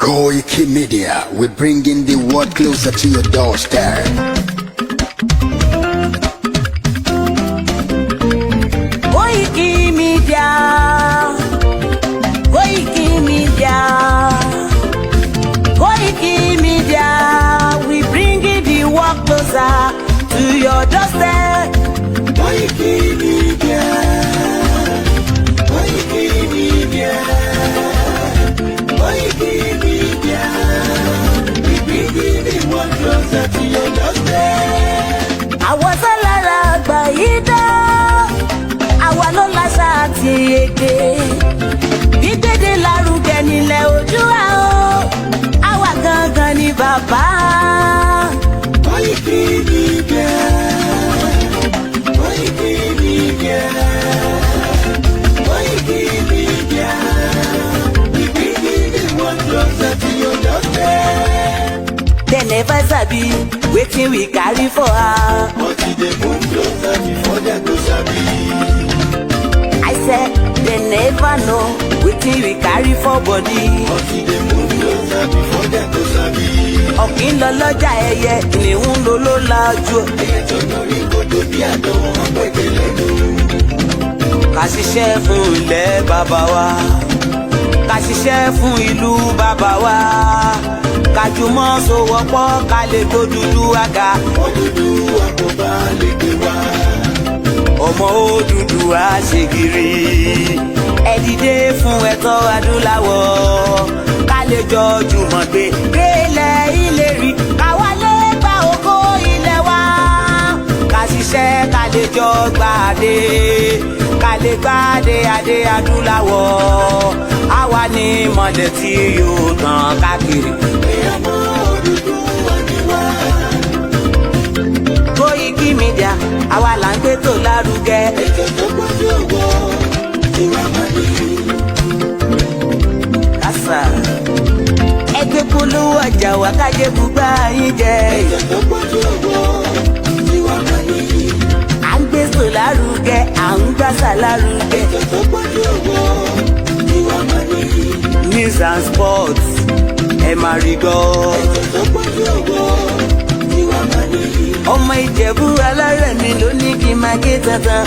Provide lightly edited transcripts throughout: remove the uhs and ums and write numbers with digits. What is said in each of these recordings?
Koiki Media, we're bringing the world closer to your doorstep. Koiki Media, Koiki Media, Koiki Media, we bringing the world closer to your doorstep. Koiki Media, Koiki Media, Koiki Media, we bringing the world closer to your doorstep. Àwọn sálára àgbà yìí dá, àwa ló láṣà àti èdè. Gbígbédè lárugẹ nílẹ̀ Oòduà o, àwa gangan ni bàbá. Koiki Media, Koiki Media, Koiki Media, we bringing the world closer to your doorstep. They never sabi wetin we carry for her. But e dey move closer before dem go sabi. I said they never know wetin we carry for body. But e dey move closer before dem go sabi. Ọ̀kín lọ lọ́jà ẹyẹ, ìníhùn ló ló lajú. Ẹyẹ tó lórí kodò bí àdán, ọgbẹ́gbẹ́ lẹ́nu. Ká ṣiṣẹ́ fún ilẹ̀ bàbá wa, ká ṣiṣẹ́ fún ìlú bàbá wa, ká jùmọ̀ sowọ́pọ̀ ká lè tó Odùduwà. Odùduwà kò bá lè gbé wá. Ọmọ Odùduwà ṣe gírí, ẹ dìde fún ẹ̀tọ́ adúláwọ̀, ká lè jọ jùmọ̀ gbé délẹ̀ ìlérí, ká wálé gba ògo ilẹ̀ wa, ká ṣiṣẹ́ ká lè jọ gbàdé, ká lè gbàdé adé adúláwọ̀, àwa ni mọ̀lẹ̀ tí yóò tàn káàkiri. Ọmọ Odùduwà ni wá. Koiki Media, àwa là ń gbé tó lárugẹ. Ètò tó gbójú owó tí wàá máa ní. Kásá ẹgbẹ́ polówó ọjà wá kájé bùgbà yín jẹ. Ètò tó gbójú owó tí wàá máa ní. À ń gbé tó lárugẹ, à ń gbàsà lárugẹ. Ètò tó gbójú owó tí wàá máa ní. News and sports ẹ máa rí gbọ́. Ètò tó gbójú owó tí wàá máa ní. Ọmọ Ìjẹ̀bú alárẹ̀ mi ló ní kí n máa ké tantan.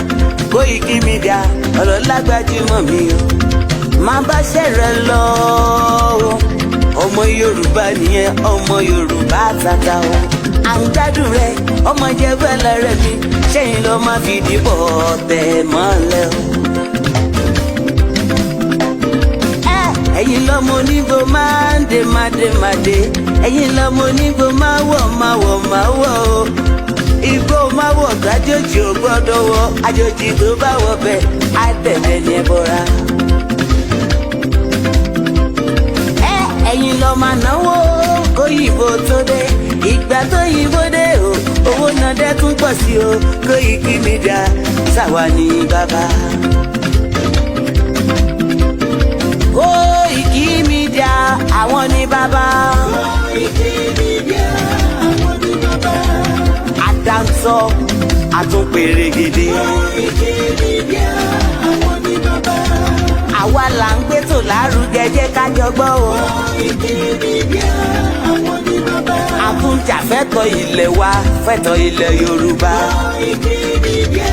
Koiki Media ọ̀rọ̀ lágbájúmọ̀ mi o, máa bá ṣẹ̀rẹ̀ lọ o. Ọmọ Yorùbá nìyẹn, ọmọ Yorùbá tata o. À ń gbádùn rẹ, ọmọ Ìjẹ̀bú alárẹ̀ mi, ṣẹ́yìn ló máa fi dìbò tẹ̀ mọ́lẹ̀ o. Ẹ̀yin lọ́mọ onígbò máa ń dé máa dé, ẹ̀yin lọ́mọ onígbò máa wọ̀ o. Igbó máa wọ̀ kájòjì ò gbọ́dọ̀ wọ̀, àjòjì tó bá wọ̀ bẹ́ẹ̀ á tẹ̀lé ní ẹbọra. Ẹ̀yin lọ máa náwó kóyìnbó tó dé, ìgbà tó yìnbó dé o, owó náà dẹ́ tún pọ̀ sí o. Koiki Media ṣàwa ní bàbá. Koiki Media àwọn ní bàbá. Koiki Media àwọn ní bàbá. Àdáńtọ́ àtúnpèrègèdè. Koiki Media àwọn ní bàbá. Àwa là ń gbé tò lárugẹ, jẹ́ ká jọ gbọ́ o. Koiki Media àwọn ní bàbá. Àtúnjà fẹ́tọ̀ ilẹ̀ wa, fẹ́tọ̀ ilẹ̀ Yorùbá. Koiki Media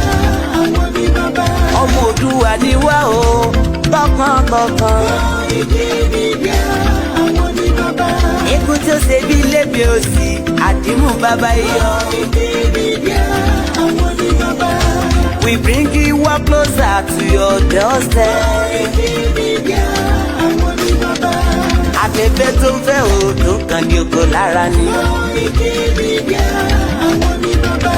àwọn ní bàbá. Ọmọ Oòduà ni wá o, tọkàntọkàn. Koiki Media àwọn ní bàbá. Ikú tí ó ṣe bí lébi òsì, àdìmú bàbá iyọ̀. Koiki Media àwọn ní bàbá. We bring you up closer to your doorstep. Koiki Media àwọn ní bàbá. Afẹ́fẹ́ tó ń fẹ́ òòdùn kan ní oko lára ni. Koiki Media àwọn ní bàbá.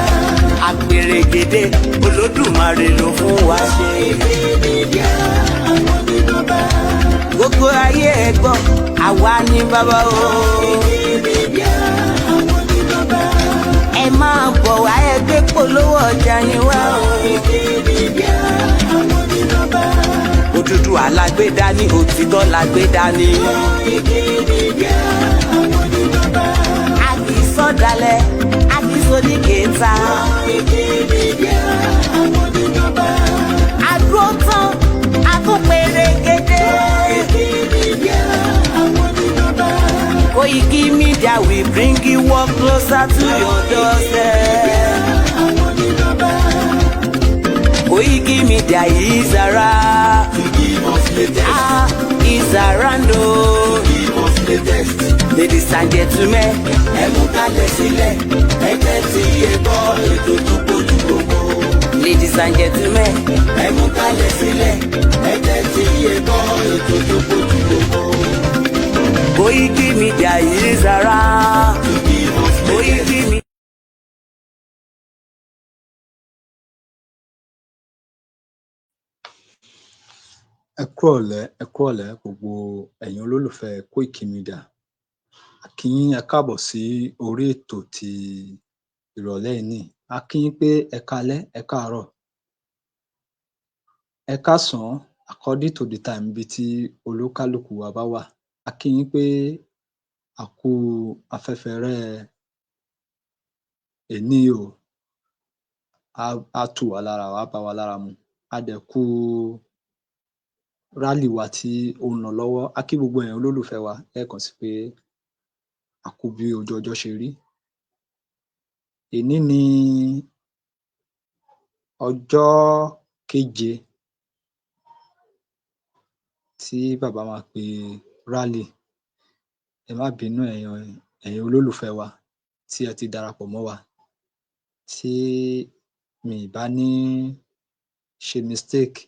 Àpèrègèdè Olódùmarè ló fún wa ṣe. Koiki Media àwọn ní bàbá. Gbogbo ayé ẹ gbọ́, àwa ní bàbá o. Koiki Media àwọn ní bàbá. Ẹ máa bọ̀ wá ẹgbẹ́ polówó ọjà yín wá o. Koiki Media àwọn ní bàbá. Odùduwà lágbé dání, òtítọ́ lágbé dání. Koiki Media àwọn ní bàbá. A kì í sọ̀dálẹ̀, a kì í sọ ní kẹta. Koiki Media àwọn ní bàbá. Àdúró tán, a tún pèrègèdè. Koiki Media àwọn ní bàbá. Koiki Media will bring you work closer to your doorstep. Àwọn ní bàbá. Koiki Media is around. To give us latest. Is around o. To give us latest. Ladies and gentlemen, Ẹ mú kalẹ̀ sílẹ̀. Ẹ tẹ́tí ẹ gbọ́ ètò tó kojú gbogbo. ladies and gentlemen, Ẹ mú kalẹ̀ sílẹ̀. Ẹ tẹ́tí ẹ gbọ́ ètò tó kojú gbogbo. Koiki Media is around. To give us latest. Koiki Media. Ẹ kúrọ̀lẹ́ gbogbo ẹ̀yin olólùfẹ́ Koiki Media. A kí yín ẹ káàbọ̀ sí orí ètò ti ìrọ̀lẹ́ ìní. A kí yín pé ẹ káalẹ́, ẹ káàárọ̀, ẹ káàsán according to the time ibi tí olúkálùkù wa bá wà. A kí yín pé a kú afẹ́fẹ́rẹ́ èní o. Á tù wá lára, á bá wa lára mu. A dẹ̀ kú rálì wa tí ó ń lọ lọ́wọ́. A kí gbogbo ẹ̀yin olólùfẹ́ wa lẹ́ẹ̀kan sí pé a kú bí ojú ọjọ́ ṣe rí. Èní ni ọjọ́ keje tí bàbá máa pe rálì. Ẹ má bínú ẹ̀yin olólùfẹ́ wa tí ẹ ti darapọ̀ mọ́ wa. Tí mi ì bá ní ṣe mistake,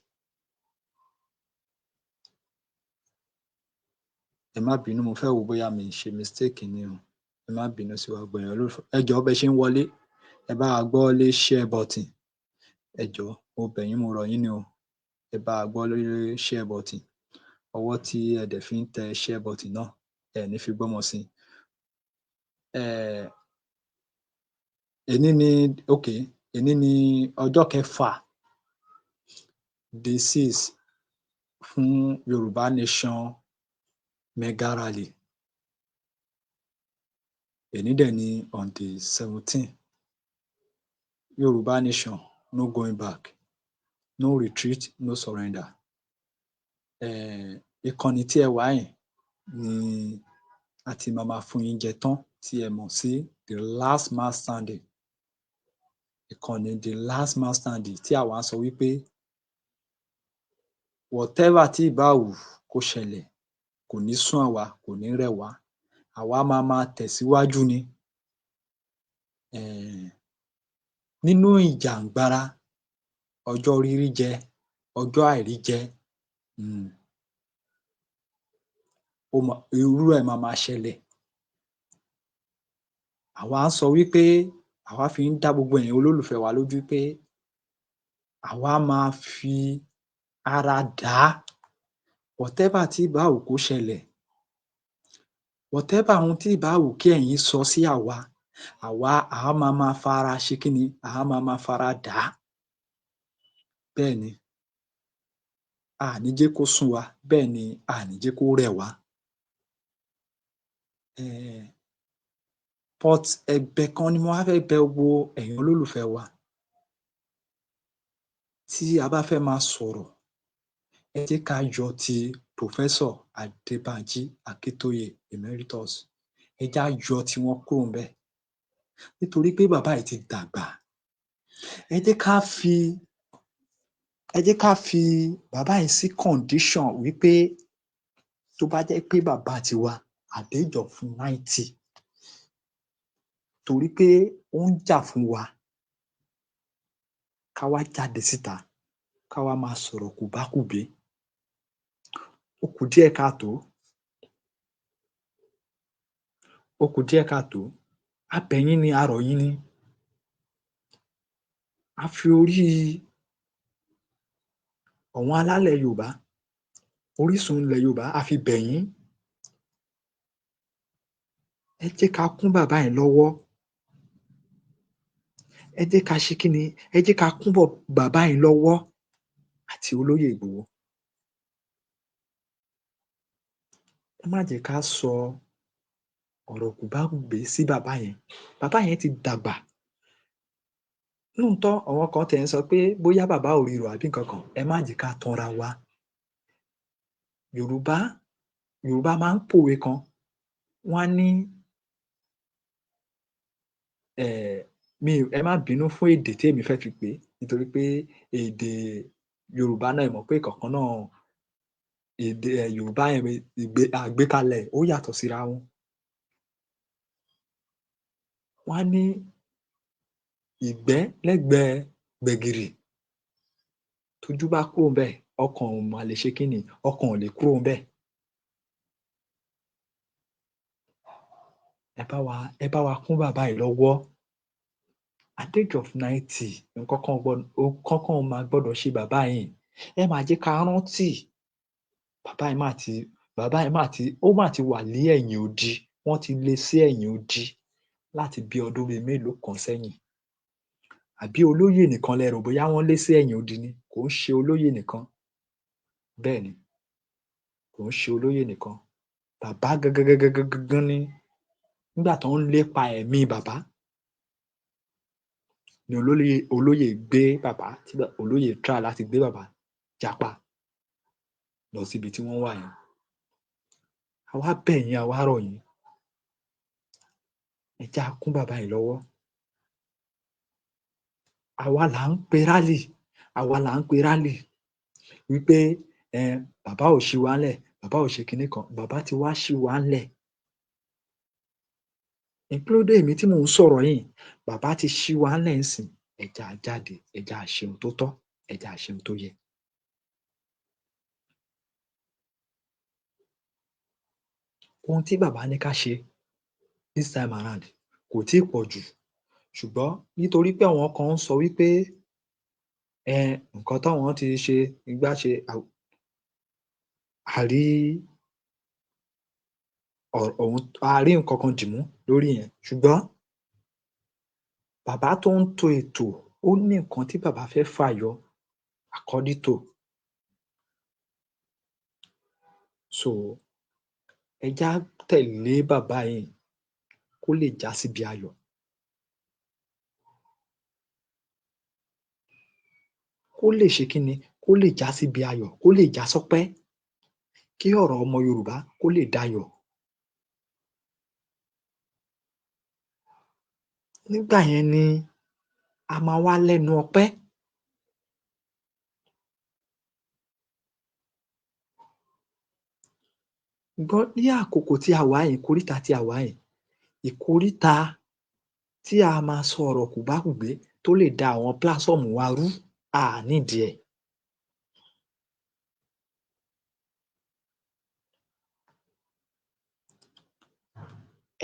ẹ má bínú, mo fẹ́ wò ó bóyá mi ì ṣe mistake ni o. Ẹ má bínú sí wa gbogbo ẹ̀yin olólùfẹ́. Ẹ jọ̀ọ́ bẹ́ ṣe ń wọlé, ẹ bá wa gbọ́wọ́lé share button. Ẹ jọ̀ọ́ mo bẹ̀ yín, mo rọ̀ yín ni o. Ẹ bá wa gbọ́wọ́lé share button. Ọwọ́ tí ẹ dẹ̀ fi ń tẹ share button náà, ẹ ní fi gbọ́mọ sí. Èní ni ọjọ́ kẹfà day 6 fún Yorùbá Nation Mega Rally. Èní dẹ̀ ni on the 17. Yorùbá Nation, no going back, no retreat, no surrender. Ìkànnì tí ẹ wà yìí ni a ti máa fún yín jẹ tán, tí ẹ mọ̀ sí the last man standing. Ìkànnì the last man standing tí àwa sọ wípé whatever tí ì bá wù kó ṣẹlẹ̀, kò ní sún àwa, kò ní rẹ̀ wá. Àwa máa tẹ̀síwájú ni. Nínú ìjàǹgbara, ọjọ́ rírí jẹ, ọjọ́ àìrí jẹ, irú ẹ̀ máa ṣẹlẹ̀. Àwa ń sọ wípé, àwa fi ń dá gbogbo ẹ̀yin olólùfẹ́ wa lójú pé àwa máa fi ara dà á. Whatever tí ì bá wù kó ṣẹlẹ̀, whatever ohun tí ì bá wù kí ẹ̀yin sọ sí àwa, àá máa fara ṣe kí ni? Àá máa fara dà á. Bẹ́ẹ̀ ni, a à ní jẹ́ kó sún wa, bẹ́ẹ̀ ni a à ní jẹ́ kó rẹ̀ wá. But ẹ̀bẹ̀ kan ni mo wá fẹ́ bẹ gbogbo ẹ̀yin olólùfẹ́ wa. Tí a bá fẹ́ máa sọ̀rọ̀, ẹ jẹ́ ká yọ ti Professor Adébánjí Akíntóyè Emeritus. Ẹ jẹ́ á yọ tiwọn kúrò ńbẹ̀. Nítorí pé bàbá yìí ti dàgbà. Ẹ jẹ́ ká fi bàbá yìí sí condition wípé tó bá jẹ́ pé bàbá tiwa at the age of 90, torí pé ó ń jà fún wa, ká wá jáde síta, ká wá máa sọ̀rọ̀ kòbákùgbé. Ó kù díẹ̀ káàtó. Ó kù díẹ̀ káàtó. A bẹ̀ yín ni, a rọ̀ yín ni. A fi orí àwọn alálẹ̀ Yorùbá, orísun ilẹ̀ Yorùbá, a fi bẹ̀ yín. Ẹ jẹ́ ká kún bàbá yìí lọ́wọ́. Ẹ jẹ́ ká ṣe kí ni? Ẹ jẹ́ ká kún bàbá yìí lọ́wọ́ àti olóyè Ìgbòho. Ẹ má jẹ́ ká sọ ọ̀rọ̀ kòbákùgbé sí bàbá yẹn. Bàbá yẹn ti dàgbà. Lóòótọ́ àwọn kan tiẹ̀ ń sọ pé bóyá bàbá ò ríro àbí nǹkan kan. Ẹ má jẹ́ ká tanra wa. Yorùbá máa ń pòwe kan. wọ́n á ní ẹ má bínú fún èdè tí èmi fẹ́ fi pè é nítorí pé èdè Yorùbá náà ẹ mọ̀ pé ìkọ̀ọ̀kan náà èdè Yorùbá yẹn àgbékalẹ̀ ó yàtọ̀ síra wọn. Wọ́n á ní ìgbẹ́ lẹ́gbẹ̀ẹ́ gbẹ̀gìrì tójú bá kúrò ńbẹ̀ ọkàn ò mà lè ṣe kí ni ọkàn ò lè kúrò ńbẹ̀. ẹ bá wa kún bàbá yìí lọ́wọ́. At the age of 90 nǹkan kan máa gbọ́dọ̀ ṣe bàbá yìí. Ẹ máa jẹ́ ká rántí bàbá yìí ó mà ti wà ní ẹ̀yìn odi. Wọ́n ti lé sí ẹ̀yìn odi láti bí ọdún bíi mélòó kan sẹ́yìn. Àbí olóyè nìkan lẹ rò bóyá wọ́n lé sí ẹ̀yìn odi ni? Kò ń ṣe olóyè nìkan. Bẹ́ẹ̀ ni, kò ń ṣe olóyè nìkan. Bàbá gangan ni nígbà tó ń lépa ẹ̀mí bàbá ni olóyè gbé bàbá tí olóyè try láti gbé bàbá jápa lọ síbi tí wọ́n wà yẹn. A wá bẹ̀ yín, a wá rọ̀ yín, ẹ jẹ́ á kún bàbá yìí lọ́wọ́. Àwa là ń pe rally wípé bàbá ò ṣí wa ńlẹ̀, bàbá ò ṣe kinní kan. Bàbá ti wá ṣí wa ńlẹ̀. Including èmi tí mò ń sọ̀rọ̀ yìí, bàbá ti ṣí wa ńlẹ̀ ńsìnyí. Ẹ jẹ́ á jáde, ẹ jẹ́ á ṣe ohun tó tọ́, ẹ jẹ́ á ṣe ohun tó yẹ. Ohun tí bàbá ní ká ṣe this time around kò tíì pọ̀ jù, ṣùgbọ́n nítorí pé àwọn kan ń sọ wípé nǹkan táwọn ti ṣe igbá ṣe a rí nǹkan kan dìmú lórí ìyẹn. Ṣùgbọ́n bàbá tó ń to ètò ó ní nǹkan tí bàbá fẹ́ fàyọ according to. So ẹ jẹ́ á tẹ̀lé bàbá yìí kó lè já síbi ayọ̀. Kó lè ṣe kí ni? Kó lè já síbi ayọ̀, kó lè já sọ́pẹ́. Kí ọ̀rọ̀ ọmọ Yorùbá kó lè dayọ̀. Nígbà yẹn ni a máa wá lẹ́nu ọpẹ́. Ṣùgbọ́n ní àkókò tí a wà yìí, ìkóríta tí a wà yìí, ìkóríta tí a máa sọ ọ̀rọ̀ kòbákùngbé tó lè da àwọn platform wa rú, a à need ẹ̀.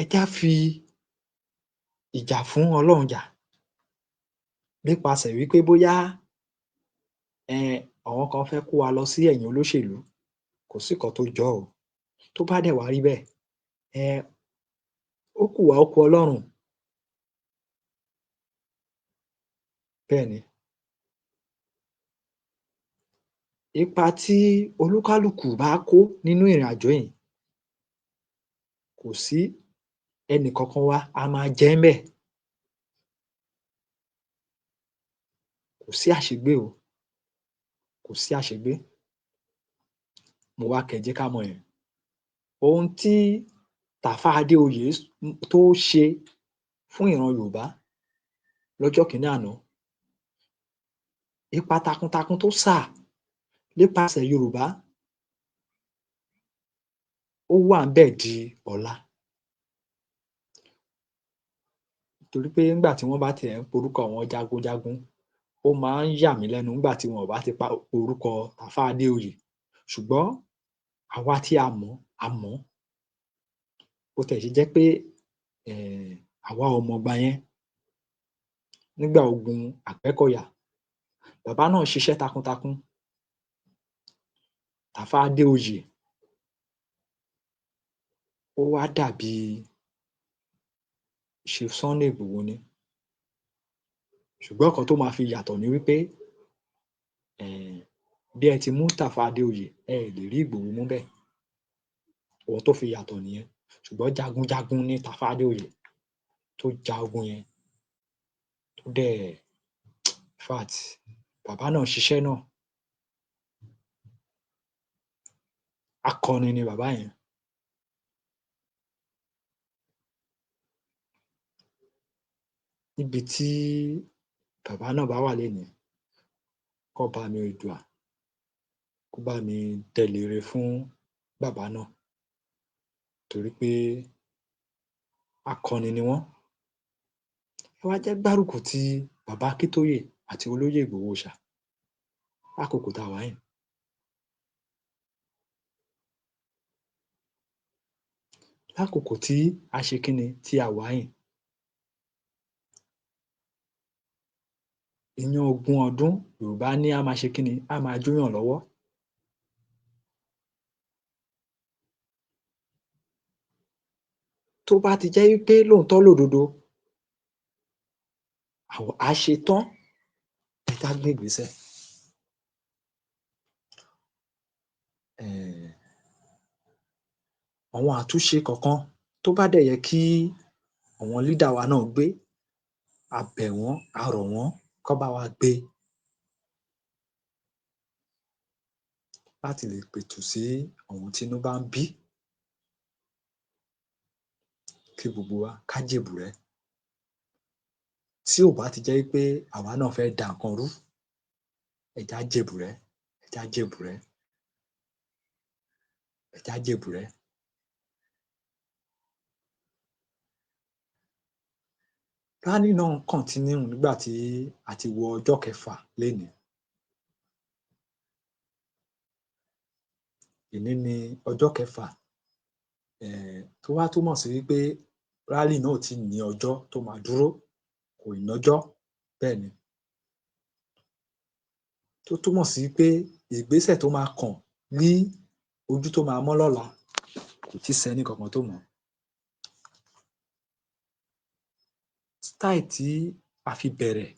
Ẹ jẹ́ á fi ìjà fún Ọlọ́run jà nípasẹ̀ wípé bóyá àwọn kan fẹ́ kó wa lọ sí ẹ̀yìn olóṣèlú. Kò sí nǹkan tó jọ ọ́. Tó bá dẹ̀ wá rí bẹ́ẹ̀, ó kù wá ó kù Ọlọ́run. Bẹ́ẹ̀ ni. Ipa tí olúkálùkù bá kó nínú ìrìnàjò yìí, kò sí ẹnì kankan wa a máa jẹ́ ńbẹ̀. Kò sí àṣegbé o, kò sí àṣegbé. Mo wá kẹ́ ẹ jẹ́ ká mọ̀ ohun tí Tàfá Adéoyè tó ṣe fún ìran Yorùbá lọ́jọ́ kìíní àná. Ipa takuntakun tó sà nípasẹ̀ Yorùbá ó wà ńbẹ̀ di ọ̀la. Torí pé ńgbà tí wọ́n bá tiẹ̀ ń porúkọ àwọn jagunjagun, ó máa ń yà mí lẹ́nu ńgbà tí wọn ò bá ti porúkọ Tàfá Adéoyè. Ṣùgbọ́n àwa tí a mọ̀ á mọ̀ ọ́n. Bó tiẹ̀ ṣe jẹ́ pé àwa ò mọ̀gbà yẹn nígbà ogun Àgbẹ́kọ̀yà. Bàbá náà ṣiṣẹ́ takuntakun. Tàfá Adéoyè ó wá dàbí Chief Sunday Ìgbòho ni. Ṣùgbọ́n nǹkan tó máa fi yàtọ̀ ni wípé bí ẹ ti mú Tàfá Adéoyè, ẹ lè rí Ìgbòho mú ńbẹ̀. Ohun tó fi yàtọ̀ nìyẹn. Ṣùgbọ́n jagunjagun ni Tàfá Adéoyè tó ja ogun yẹn tó dẹ̀ infact bàbá náà ṣiṣẹ́ náà. Akọni ni bàbá yẹn. níbi tí bàbá náà bá wà lénìí, kọ́ba mi Oòduà kó bá mi tẹ̀lé ire fún bàbá náà, torí pé akọni ni wọ́n. Ẹ wá jẹ́ gbárùkù ti bàbá Akíntóyè àti olóyè Ìgbòho Òòṣà lákòókò tá a wà yìí. Lákòókò tí a ṣe kíni tí a wà yìí, ìyàn ogún ọdún Yorùbá ní á máa ṣe kíni, á máa jóyàn lọ́wọ́. Tó bá ti jẹ́ wí pé lóòótọ́ lódodo á ṣe tán, ẹ jẹ́ á gbé ìgbésẹ̀. Àwọn àtúnṣe kọ̀ọ̀kan tó bá dẹ̀ yẹ kí àwọn leader wa náà gbé, a bẹ̀ wọ́n, a rọ̀ wọ́n kán bá wa gbé láti lè pẹ̀tù sí àwọn tínú bá ń bí, kí gbogbo wa ká jèbùrẹ́. Tí ò bá ti jẹ́ wí pé àwa náà fẹ́ da nǹkan rú, ẹ jẹ́ á jèbùrẹ́, ẹ jẹ́ á jèbùrẹ́, ẹ jẹ́ á jèbùrẹ́. Rally náà continue nígbà tí a ti wọ ọjọ́ 6 lénìí. Èní ni ọjọ́ 6 tó wá túmọ̀ sí wí pé rally náà ò tíì ní ọjọ́ tó máa dúró, kò ì nọ́jọ́, bẹ́ẹ̀ ni. Tó túmọ̀ sí pé ìgbésẹ̀ tó máa kàn ní ojú tó máa mọ́ lọ́la kò tíì sẹ́nì kankan tó mọ̀ ọ́. Style tí a fi bẹ̀rẹ̀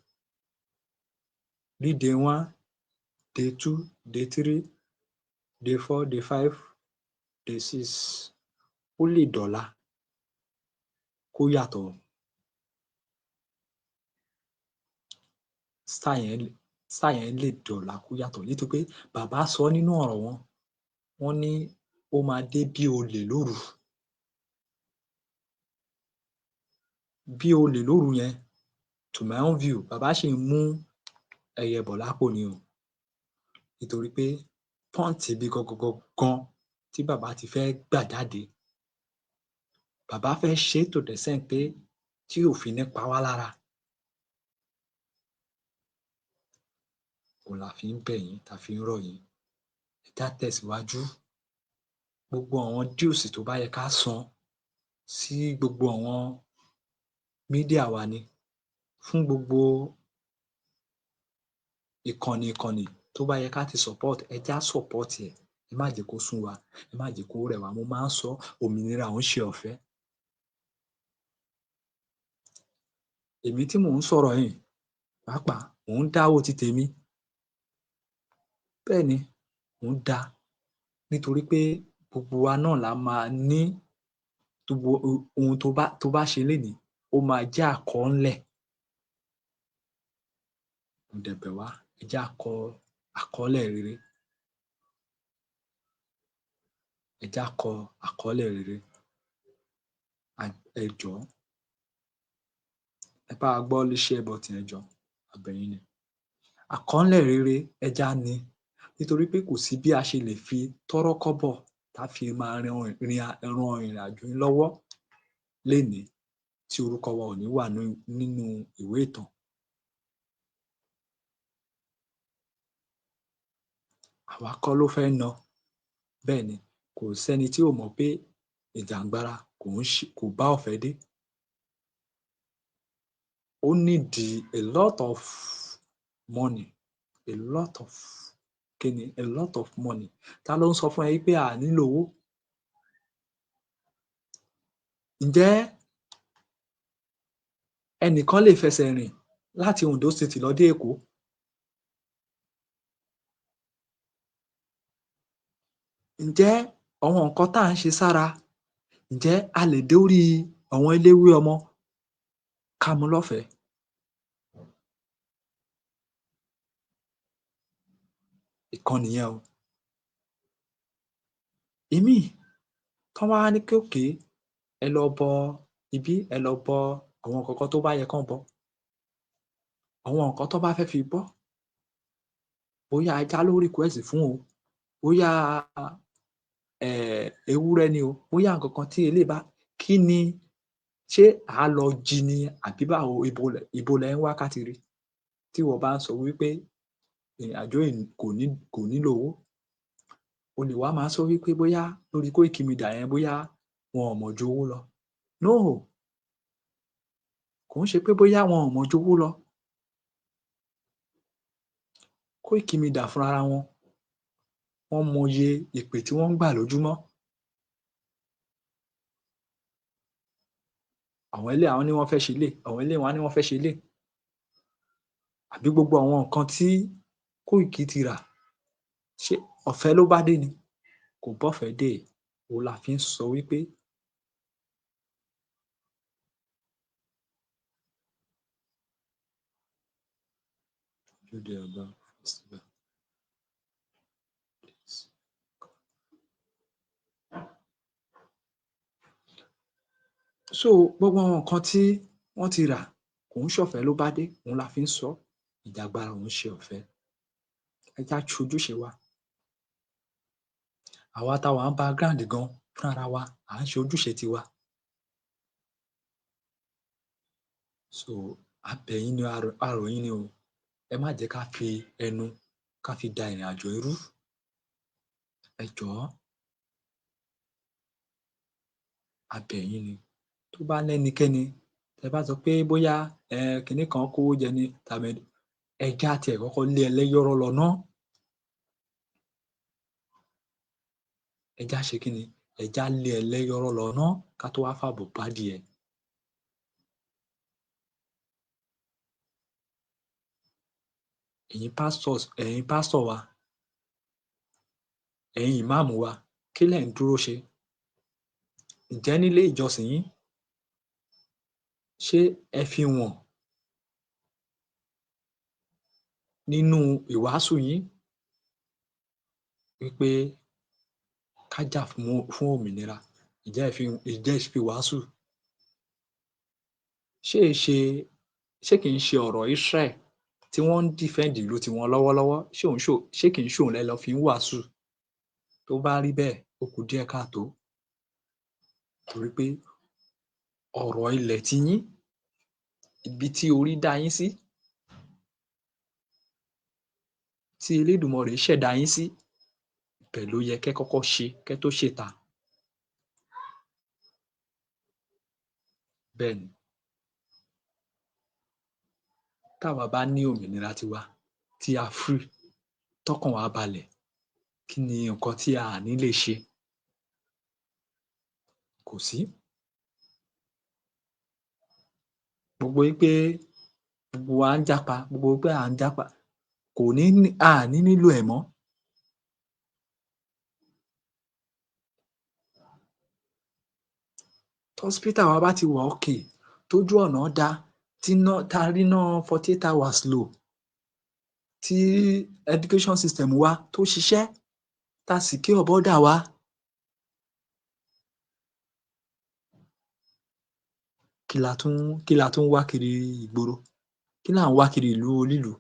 ní day 1, day 2, day 3, day 4, day 5, day 6 ó lè dọ̀la kó yàtọ̀. Style yẹn lè dọ̀la kó yàtọ̀ nítorí pé bàbá sọ nínú ọ̀rọ̀ wọn, wọ́n ní ó máa dé bí olè lóru. Bí olè lóru yẹn, to my own view, bàbá ṣì ń mú ẹyẹ bọ̀ lápò ni o, nítorí pé point ibi gangan tí bàbá ti fẹ́ gbà jáde, bàbá fẹ́ ṣé to the extent pé tí ò fi ní pa wá lára. Òhun la fi ń bẹ̀ yín, ta fi ń rọ̀ yín, ẹ jẹ́ á tẹ̀síwájú. Gbogbo àwọn dues tó bá yẹ ká san sí gbogbo àwọn media wa ni, fún gbogbo ìkànnì tó bá yẹ ká ti support, ẹ jẹ́ á support ẹ̀, ẹ má jẹ́ kó sún wa, ẹ má jẹ́ kó rẹ̀ wá. Mo máa ń sọ́, òmìnira ò ń ṣe ọ̀fẹ́. Èmi tí mò ń sọ̀rọ̀ yìí pàápàá, mò ń dáwó ti tèmi. Bẹ́ẹ̀ ni, mò ń dá nítorí pé gbogbo wa náà la máa ní gbogbo ohun tó bá ṣe lénìí, ó máa jẹ́ àkọ́ọ́lẹ̀. Mo dẹ̀ bẹ̀ wá, ẹ jẹ́ á kọ àkọ́ọ́lẹ̀ rere. Ẹ jẹ́ á kọ àkọ́ọ́lẹ̀ rere. Ẹ jọ̀ọ́, ẹ bá wa gbọ́wọ́lé share button, ẹ jọ̀ọ́, a bẹ̀ yín ni. Àkọ́ọ́lẹ̀ rere ẹ jẹ́ á ní, nítorí pé kò sí bí a ṣe lè fi tọ́rọ́kọ́bọ̀ tá fi máa ran ìrìnàjò yín lọ́wọ́ lénìí tí orúkọ wa ò ní wà nínú ìwé ìtàn. Àwa kọ́ ló fẹ́ ná, bẹ́ẹ̀ ni, kò sẹ́ni tí ò mọ̀ pé ìjàngbara kò bá ọ̀fẹ́ dé. Ó nídìí a lot of money, a lot of kíni, a lot of money. Ta ló ń sọ fún ẹ wí pé a à nílò owó? Ǹjẹ́ ẹnìkan lè fẹsẹ̀ rìn láti Ondo State lọ dé Èkó? Ǹjẹ́ àwọn nǹkan tá à ń ṣe sára, ǹjẹ́ a lè dórí àwọn eléwé ọmọ ká mu lọ́fẹ̀ẹ́? Ìkan nìyẹn o. Ìmíì, tán bá wá ní pé okay, ẹ lọ bọ ibí, ẹ lọ bọ àwọn nǹkan kan tó bá yẹ kán bọ, àwọn nǹkan tó bá fẹ́ fi bọ́, bóyá ajá ló request fún o, bóyá ewúrẹ́ ni o, bóyá nǹkan kan tí eléyìí bá, kí ni, ṣé à á lọ jí ni àbí báwo, ibo lẹ ń wá káàkiri tí wọ́n bá ń sọ wípé ìrìnàjò kò nílò owó. O lè wá máa sọ wípé bóyá lórí Koiki Media yẹn bóyá wọn ò mọ̀ ju owó lọ. No, kò ń ṣe pé bóyá wọn ò mọ̀ ju owó lọ. Koiki Media fúnra wọn, wọ́n mọye ìpè tí wọ́n ń gbà lójúmọ́. Àwọn eléyìí àwọn ní wọ́n fẹ́ ṣe eléyìí, àwọn eléyìí wọ́n á ní wọ́n fẹ́ ṣe eléyìí. Àbí gbogbo àwọn nǹkan tí Koiki ti rà, ṣé ọ̀fẹ́ ló bá dé ni? Kò bọ́fẹ̀ẹ́ dé. Òun la fi ń sọ wípé so gbogbo àwọn nǹkan tí wọ́n ti rà kò ń ṣọ̀fẹ́ ló bá dé. Òun la fi ń sọ, ìjàgbara ò ń ṣe ọ̀fẹ́. Ẹ jẹ́ á ṣojúṣe wa. Àwa tá wà ní background gan fúnra wa, à ń ṣe ojúṣe tiwa. So a bẹ̀ yín ni, a rọ̀ yín ni o, ẹ má jẹ́ ká fi ẹnu ká fi da ìrìnàjò yìí rú. Ẹ jọ̀ọ́, a bẹ̀ yín ni. Tó bá lẹ́nikẹ́ni tẹ bá sọ pé bóyá kinní kan kówó jẹ ni tàbí, ẹ jẹ́ á tiẹ̀ kọ́kọ́ lé ẹlẹ́yọ̀rọ̀ lọ ná. Ẹ jẹ́ á ṣe kí ni? Ẹ jẹ́ á lé ẹlẹ́yọ̀rọ̀ lọ ná ká tó wá fàbọ̀ bádìẹ. Ẹ̀yin pásítọ̀ wa, ẹ̀yin ìmáàmù wa, kí lẹ̀ ń dúró ṣe? Ǹjẹ́ nílé ìjọsìn yín, ṣé ẹ fi wọ̀n nínú ìwàásù yín wípé ká jà fún òmìnira? Ǹjẹ́ ẹ fi wàásù? Ṣé kì í ṣe ọ̀rọ̀ Israel tí wọ́n ń defend ìlú tiwọn lọ́wọ́lọ́wọ́, ṣé kì í ṣòun lẹ lọ fi ń wàásù? Tó bá rí bẹ́ẹ̀, ó kù díẹ̀ káàtó. Torí pé ọ̀rọ̀ ilẹ̀ tiyín, ibi tí orí dá yín sí, tí Elédùmarè ṣẹ̀dá yín sí, ibẹ̀ ló yẹ kẹ́ kọ́kọ́ ṣe kẹ́ tó ṣèta. Bẹ́ẹ̀ ni, táwa bá ní òmìnira tiwa, tí a free, tọ́kàn wa balẹ̀, kí ni nǹkan tí a ní lè ṣe? Kò sí. Gbogbo wípé gbogbo wa ń jápa, gbogbo wípé à ń jápa, a ní nílò ẹ̀ mọ́. Hospital wa bá ti wà okay, tójú ọ̀nà dáa, tá a ríná 48 hours lò, tí education system wa tó ṣiṣẹ́, tá a secure border wa, kí la tún wá kiri ìgboro? Kí là ń wá kiri ìlú onílùú?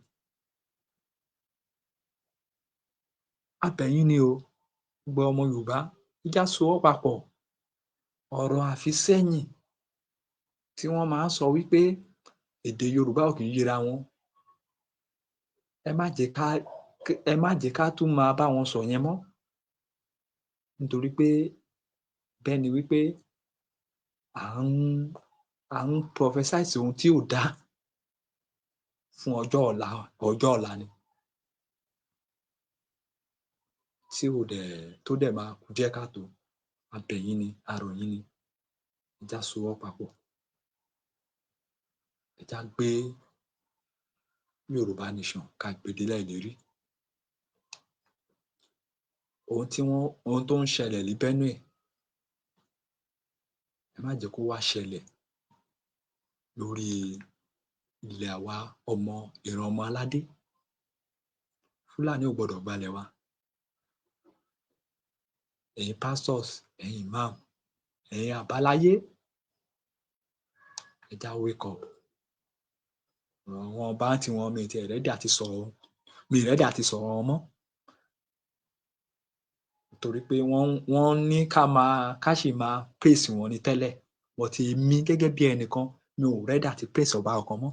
A bẹ̀ yín ni o, gbogbo ọmọ Yorùbá, ẹ jẹ́ á sowọ́ papọ̀. Ọ̀rọ̀ àfisẹ́yìn tí wọ́n máa ń sọ wípé èdè Yorùbá ò kì í yéra wọn, ẹ má jẹ́ ká tún máa bá wọn sọ yẹn mọ́. Nítorí pé bẹ́ẹ̀ ni wípé à ń prophesize ohun tí ò dáa fún ọjọ́ ọ̀la ni, tó dẹ̀ máa kù díẹ̀ káàtó. A bẹ̀ yín ni, a rọ̀ yín ni, ẹ jẹ́ á sowọ́ papọ̀. Ẹ jẹ́ á gbé Yorùbá nation ká gbé délẹ̀ ìlérí. Ohun tó ń ṣẹlẹ̀ ní Benue, ẹ má jẹ́ kó wá ṣẹlẹ̀ lórí ilẹ̀ àwa ìran ọmọ aládé. Fúlàní ò gbọdọ̀ gbalẹ̀ wa. Ẹ̀yin pastors, ẹ̀yin imam, ẹ̀yin àbáláyé, ẹ jẹ́ á wake up. àwọn ọba tí wọn mi ti rẹ́dí àti sọ̀rọ̀ wọn mọ́ torí pé wọ́n ní ká sì máa praise wọn ní tẹ́lẹ̀ but èmi gẹ́gẹ́ bí ẹnìkan mi ò rẹ́dí àti praise ọba ọ̀kan mọ́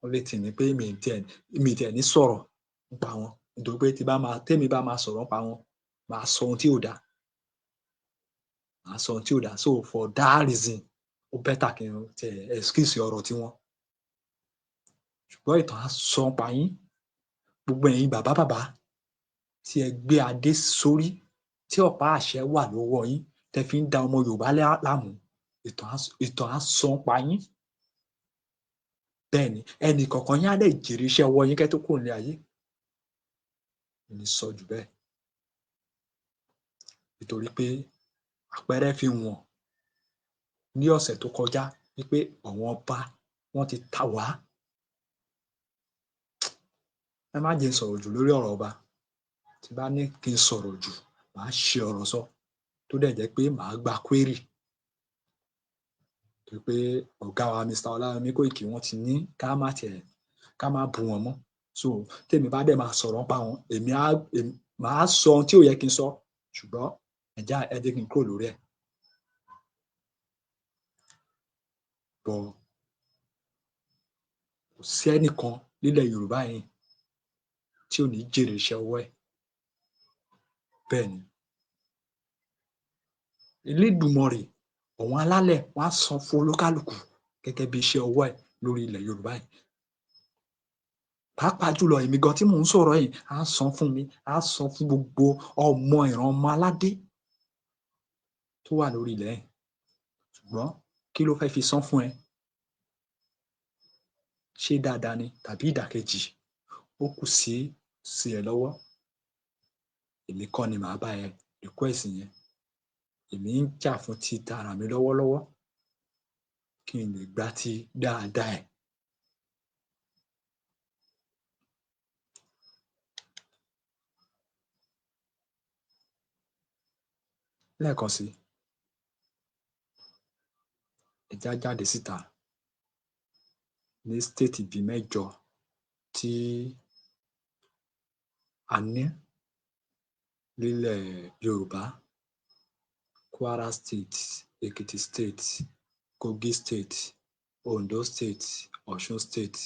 wọ́n lè tì mí pé mi tiẹ̀ ní sọ̀rọ̀ nípa wọn nítorí pé tèmi bá máa sọ̀rọ̀ nípa wọn máa sọ ohun tí ò dáa so for that reason ó better kí n tiẹ̀ excuse ọ̀rọ̀ tiwọn ṣùgbọ́n ìtàn á sọ nípa yín gbogbo ẹ̀yin bàbá tí ẹ gbé adé sórí tí ọ̀pá àṣẹ wà lọ́wọ́ yín tẹ́ fi ń da ọmọ Yorùbá láàmú ìtàn á sọ nípa yín bẹ́ẹ̀ ni ẹnì kọ̀ọ̀kan yín á dẹ̀ jèrè iṣẹ́ ọwọ́ yín kẹ́ tó kúrò ní ayé ní sọ jù bẹ́ẹ̀ nítorí pé àpẹẹrẹ fi wọ̀n ní ọ̀sẹ̀ tó kọjá wípé àwọn ọba wọ́n ti tà wá ẹ má jẹ́ n sọ̀rọ̀ jù lórí ọ̀rọ̀ ọba tí bá ní kí n sọ̀rọ̀ jù màá ṣe ọ̀rọ̀ sọ tó dẹ̀ jẹ́ pé màá gba query tó pé ọ̀gá wa Mr. Ọláyọmí Kóìkì wọ́n ti ní ká má bú wọn mọ́ so tèmi bá dẹ̀ máa sọ̀rọ̀ pa wọn màá sọ ohun tí ò yẹ kí n sọ ṣùgbọ́n ẹ jẹ́ kí n kúrò lórí ẹ̀ bọ̀ kò sí ẹnìkan nílẹ̀ Yorùbá yìí tí ò ní jèrè iṣẹ́ ọwọ́ ẹ̀ bẹ́ẹ̀ ni Elédùmarè àwọn alálẹ̀ wọ́n á san fún olúkálùkù gẹ́gẹ́ bí iṣẹ́ ọwọ́ ẹ̀ lórí ilẹ̀ Yorùbá yìí pàápàá jùlọ èmi gan tí mò ń sọ̀rọ̀ yìí á san fún mi á san fún gbogbo ọmọ ìran ọmọ aládé tó wà lórí ilẹ̀ yìí ṣùgbọ́n kí ló fẹ́ fi san fún ẹ ṣé dáadáa ni tàbí ìdàkejì ó kù sí ẹ lọ́wọ́ èmi kọ́ ni màá bá ẹ request yẹn èmi ń jà fún ti tara mi lọ́wọ́lọ́wọ́ kí n lè gbá ti dáadáa ẹ̀ lẹ́ẹ̀kan sí ẹ já jáde síta ní stéètì bíi 8 tí a ní nílẹ̀ Yorùbá Kwara State, Ekiti State, Kogi State, Ondo State, Ọ̀ṣun State,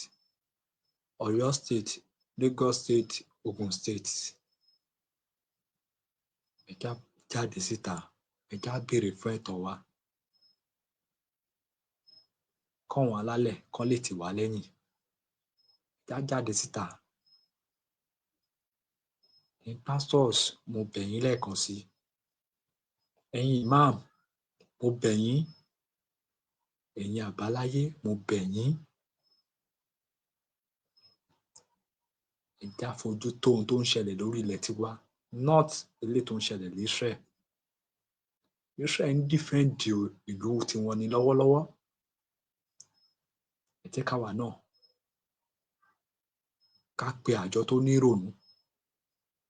Ọ̀yọ́ State, Lagos State, Ogun State ẹ já jáde síta ẹ já béèrè fún ẹ̀tọ́ wa kọ́wọn alálẹ̀ kán lè tì wá lẹ́yìn já jáde síta ẹ̀yin pastors mo bẹ̀ yín lẹ́ẹ̀kan sí ẹ̀yin imam mo bẹ̀ yín ẹ̀yin àbáláyé mo bẹ̀ yín ẹ já fojú tó ohun tó ń ṣẹlẹ̀ lórí ilẹ̀ tiwa not eléyìí tó ń ṣẹlẹ̀ ní Israel ń dìfẹ́ǹdì ìlú tiwọn ní lọ́wọ́lọ́wọ́ ẹ jẹ́ káwa náà ká pe àjọ tó ní ìrònú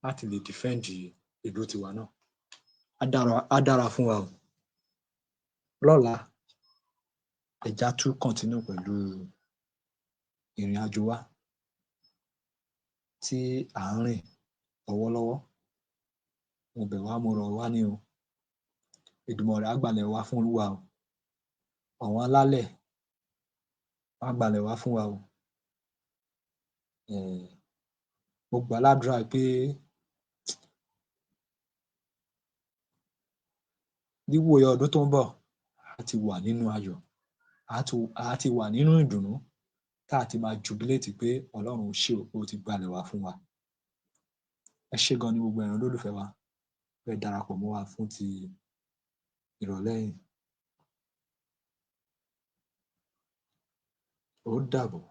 láti lè dìfẹ́ǹdì ìlú tiwa náà á dára fún wa o lọ́la ẹ já tún continue pẹ̀lú ìrìn àjò wa tí à ń rìn lọ́wọ́lọ́wọ́ mo bẹ̀ wá mo rọ̀ wá ní o Èdùmàrè á gbalẹ̀ wá fún wa o àwọn alálẹ̀ á gbalẹ̀ wá fún wa o mo gbà ládùúrà pé níwòye ọdún tó ń bọ̀ á ti wà nínú ayọ̀ á ti wà nínú ìdùnnú tá a ti máa jubilate pé Ọlọ́run ṣé o ti gbalẹ̀ wá fún wa ẹ ṣé gan ni gbogbo ẹ̀yin olólùfẹ́ wa fẹ́ darapọ̀ mọ́ wa fún ti ìrọ̀lẹ́ yìí ó dàbọ̀.